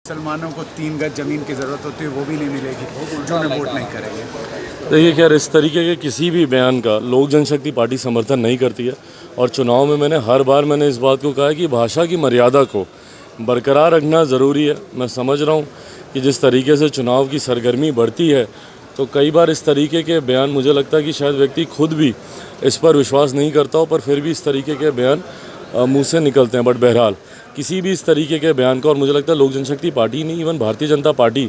मुसलमानों को 3 गज ज़मीन की ज़रूरत होती है, वो भी नहीं मिलेगी जो उन्हें वोट नहीं करेंगे। देखिए खैर, इस तरीके के किसी भी बयान का लोक जनशक्ति पार्टी समर्थन नहीं करती है। और चुनाव में मैंने हर बार इस बात को कहा है कि भाषा की मर्यादा को बरकरार रखना ज़रूरी है। मैं समझ रहा हूँ कि जिस तरीके से चुनाव की सरगर्मी बढ़ती है, तो कई बार इस तरीके के बयान, मुझे लगता है कि शायद व्यक्ति खुद भी इस पर विश्वास नहीं करता हो, पर फिर भी इस तरीके के बयान मुँह से निकलते हैं। बट बहरहाल किसी भी इस तरीके के बयान का, और मुझे लगता है लोक जनशक्ति पार्टी नहीं, इवन भारतीय जनता पार्टी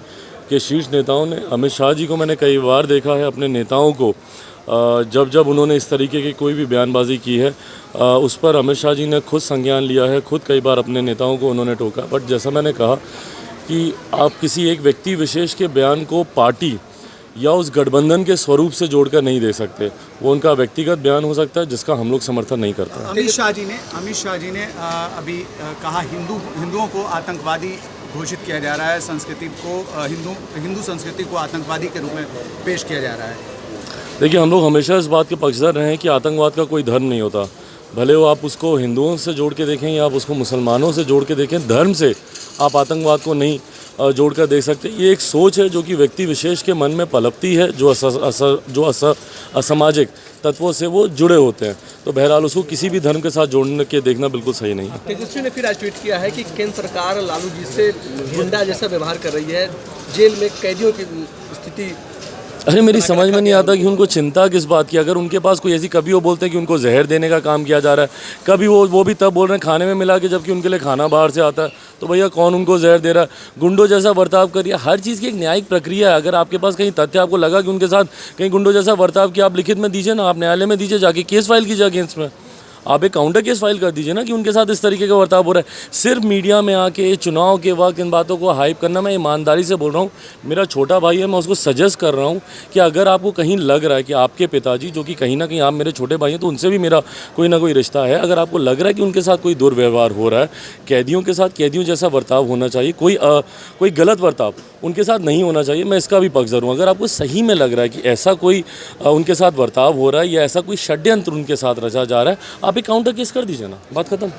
के शीर्ष नेताओं ने, अमित शाह जी को मैंने कई बार देखा है अपने नेताओं को, जब जब उन्होंने इस तरीके की कोई भी बयानबाजी की है, उस पर अमित शाह जी ने खुद संज्ञान लिया है, खुद कई बार अपने नेताओं को उन्होंने टोका। बट जैसा मैंने कहा कि आप किसी एक व्यक्ति विशेष के बयान को पार्टी या उस गठबंधन के स्वरूप से जोड़कर नहीं दे सकते। वो उनका व्यक्तिगत बयान हो सकता है जिसका हम लोग समर्थन नहीं करते। अमित शाह जी ने अभी कहा हिंदुओं को आतंकवादी घोषित किया जा रहा है, संस्कृति को हिंदू संस्कृति को आतंकवादी के रूप में पेश किया जा रहा है। देखिए, हम लोग हमेशा इस बात के पक्षधर रहे हैं कि आतंकवाद का कोई धर्म नहीं होता। भले वो आप उसको हिंदुओं से जोड़ के देखें या आप उसको मुसलमानों से जोड़ के देखें, धर्म से आप आतंकवाद को नहीं जोड़कर देख सकते। ये एक सोच है जो कि व्यक्ति विशेष के मन में पनपती है, जो असामाजिक तत्वों से वो जुड़े होते हैं। तो बहरहाल उसको किसी भी धर्म के साथ जोड़ने के देखना बिल्कुल सही नहीं है। तेजस्वी ने फिर आज ट्वीट किया है कि केंद्र सरकार लालू जी से गुंडा जैसा व्यवहार कर रही है, जेल में कैदियों की स्थिति। अरे मेरी समझ में नहीं आता कि उनको चिंता किस बात की। अगर उनके पास कोई ऐसी, कभी वो बोलते हैं कि उनको जहर देने का काम किया जा रहा है, कभी वो भी तब बोल रहे हैं खाने में मिला के, जबकि उनके लिए खाना बाहर से आता है। तो भैया कौन उनको जहर दे रहा है? गुंडों जैसा बर्ताव करिए। हर चीज़ की एक न्यायिक प्रक्रिया है। अगर आपके पास कहीं तथ्य आपको लगा कि उनके साथ कहीं गुंडों जैसा बर्ताव किया, आप लिखित में दीजिए ना, आप न्यायालय में दीजिए, जाके केस फाइल कीजिए अगेंस्ट में। आप एक काउंटर केस फाइल कर दीजिए ना कि उनके साथ इस तरीके का बर्ताव हो रहा है। सिर्फ मीडिया में आके चुनाव के वक्त इन बातों को हाइप करना, मैं ईमानदारी से बोल रहा हूँ, मेरा छोटा भाई है, मैं उसको सजेस्ट कर रहा हूँ कि अगर आपको कहीं लग रहा है कि आपके पिताजी, जो कि कहीं ना कहीं आप मेरे छोटे भाई हैं, तो उनसे भी मेरा कोई ना कोई रिश्ता है, अगर आपको लग रहा है कि उनके साथ कोई दुर्व्यवहार हो रहा है, कैदियों के साथ कैदियों जैसा बर्ताव होना चाहिए, कोई गलत बर्ताव उनके साथ नहीं होना चाहिए, मैं इसका भी पक्षधर हूँ। अगर आपको सही में लग रहा है कि ऐसा कोई उनके साथ बर्ताव हो रहा है या ऐसा कोई षड्यंत्र उनके साथ रचा जा रहा है, आप एक काउंटर केस कर दीजिए ना, बात खत्म।